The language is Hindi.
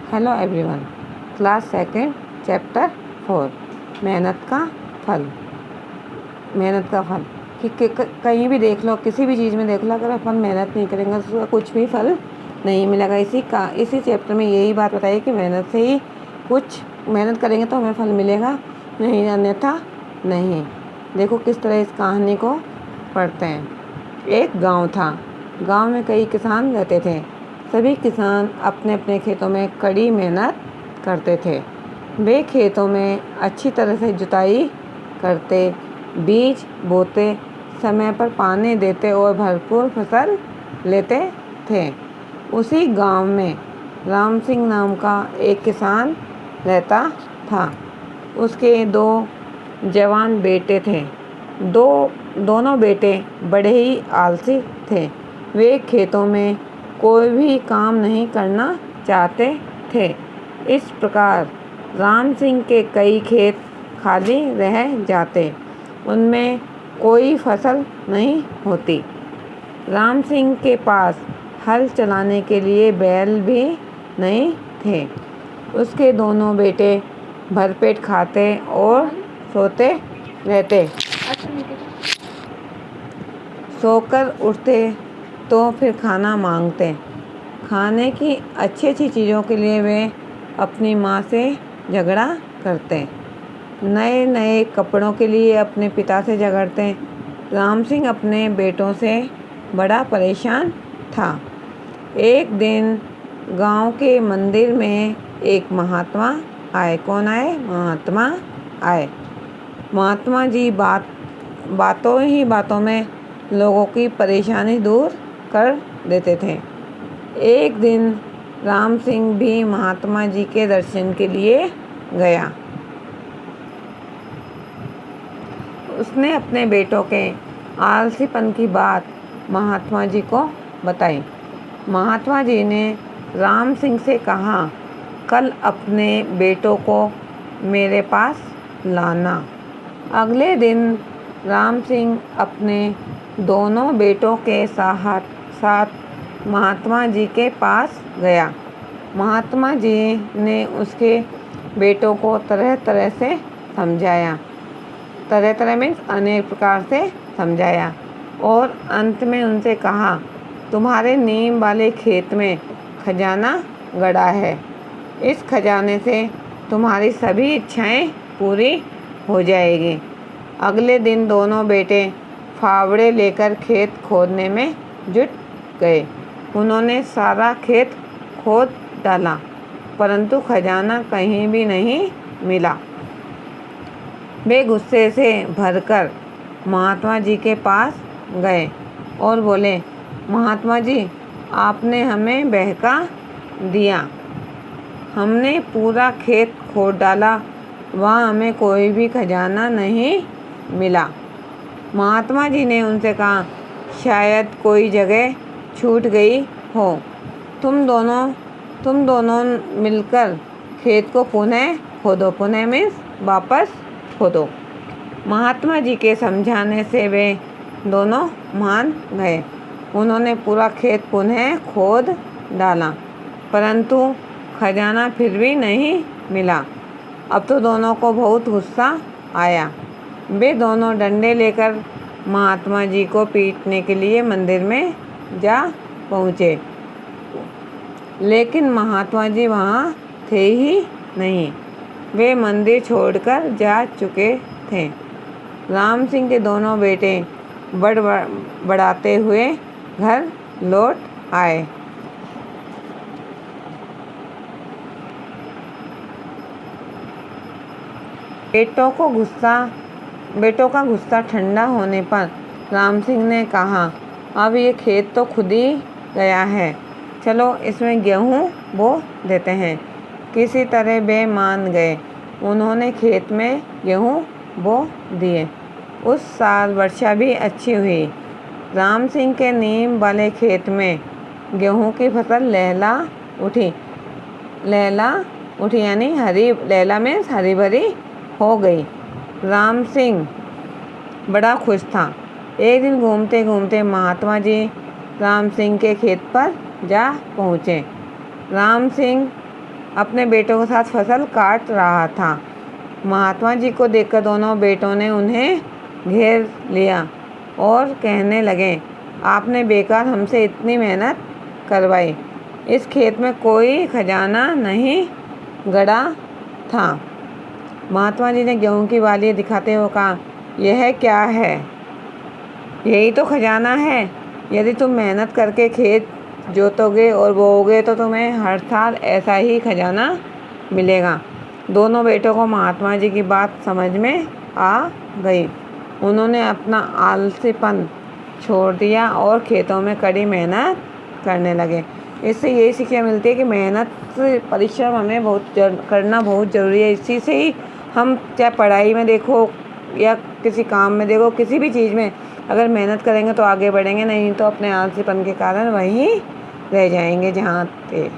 Hello everyone. Class second chapter 4 मेहनत का फल। मेहनत का फल कहीं भी देख लो, किसी भी चीज़ में देख लो, अगर अपन मेहनत नहीं करेंगे तो उसका कुछ भी फल नहीं मिलेगा। इसी चैप्टर में यही बात बताई कि मेहनत से ही कुछ मेहनत करेंगे तो हमें फल मिलेगा, नहीं अन्यथा नहीं। देखो किस तरह इस कहानी को पढ़ते हैं। एक गांव था। गांव में कई किसान रहते थे। सभी किसान अपने अपने खेतों में कड़ी मेहनत करते थे। वे खेतों में अच्छी तरह से जुताई करते, बीज बोते, समय पर पानी देते और भरपूर फसल लेते थे। उसी गांव में राम सिंह नाम का एक किसान रहता था। उसके 2 जवान बेटे थे। दोनों बेटे बड़े ही आलसी थे। वे खेतों में कोई भी काम नहीं करना चाहते थे। इस प्रकार राम सिंह के कई खेत खाली रह जाते, उनमें कोई फसल नहीं होती। राम सिंह के पास हल चलाने के लिए बैल भी नहीं थे। उसके दोनों बेटे भरपेट खाते और सोते रहते। सोकर उठते तो फिर खाना मांगते। खाने की अच्छी चीज़ों के लिए वे अपनी माँ से झगड़ा करते। नए नए कपड़ों के लिए अपने पिता से झगड़ते। राम सिंह अपने बेटों से बड़ा परेशान था। एक दिन गांव के मंदिर में एक महात्मा आए। कौन आए? महात्मा आए। महात्मा जी बातों ही बातों में लोगों की परेशानी दूर कर देते थे। एक दिन राम सिंह भी महात्मा जी के दर्शन के लिए गया। उसने अपने बेटों के आलसीपन की बात महात्मा जी को बताई। महात्मा जी ने राम सिंह से कहा, कल अपने बेटों को मेरे पास लाना। अगले दिन राम सिंह अपने दोनों बेटों के साथ महात्मा जी के पास गया। महात्मा जी ने उसके बेटों को तरह तरह से समझाया। तरह तरह मीन्स अनेक प्रकार से समझाया और अंत में उनसे कहा, तुम्हारे नीम वाले खेत में खजाना गड़ा है। इस खजाने से तुम्हारी सभी इच्छाएं पूरी हो जाएगी। अगले दिन दोनों बेटे फावड़े लेकर खेत खोदने में जुट गए। उन्होंने सारा खेत खोद डाला, परंतु खजाना कहीं भी नहीं मिला। वे गुस्से से भरकर महात्मा जी के पास गए और बोले, महात्मा जी, आपने हमें बहका दिया। हमने पूरा खेत खोद डाला, वहाँ हमें कोई भी खजाना नहीं मिला। महात्मा जी ने उनसे कहा, शायद कोई जगह छूट गई हो। तुम दोनों मिलकर खेत को पुनः खोदो। पुनः मीन्स वापस खोदो। महात्मा जी के समझाने से वे दोनों मान गए। उन्होंने पूरा खेत पुनः खोद डाला, परंतु खजाना फिर भी नहीं मिला। अब तो दोनों को बहुत गुस्सा आया। वे दोनों डंडे लेकर महात्मा जी को पीटने के लिए मंदिर में जा पहुँचे, लेकिन महात्मा जी वहाँ थे ही नहीं। वे मंदिर छोड़कर जा चुके थे। राम सिंह के दोनों बेटे बड़बड़ाते हुए घर लौट आए। बेटों का गुस्सा ठंडा होने पर राम सिंह ने कहा, अब ये खेत तो खुद ही गया है, चलो इसमें गेहूँ बो देते हैं। किसी तरह वे मान गए। उन्होंने खेत में गेहूँ बो दिए। उस साल वर्षा भी अच्छी हुई। राम सिंह के नीम वाले खेत में गेहूँ की फसल लहला उठी यानी लहला में हरी भरी हो गई। राम सिंह बड़ा खुश था। एक दिन घूमते घूमते महात्मा जी राम सिंह के खेत पर जा पहुँचे। राम सिंह अपने बेटों के साथ फसल काट रहा था। महात्मा जी को देखकर दोनों बेटों ने उन्हें घेर लिया और कहने लगे, आपने बेकार हमसे इतनी मेहनत करवाई। इस खेत में कोई खजाना नहीं गड़ा था। महात्मा जी ने गेहूं की बाली दिखाते हुए कहा, यह क्या है? यही तो खजाना है। यदि तुम मेहनत करके खेत जोतोगे और बोओगे तो तुम्हें हर साल ऐसा ही खजाना मिलेगा। दोनों बेटों को महात्मा जी की बात समझ में आ गई। उन्होंने अपना आलसीपन छोड़ दिया और खेतों में कड़ी मेहनत करने लगे। इससे यही शिक्षा मिलती है कि मेहनत परिश्रम हमें करना बहुत ज़रूरी है। इसी से ही हम, चाहे पढ़ाई में देखो या किसी काम में देखो, किसी भी चीज़ में अगर मेहनत करेंगे तो आगे बढ़ेंगे, नहीं तो अपने आलसीपन के कारण वहीं रह जाएंगे जहाँ थे।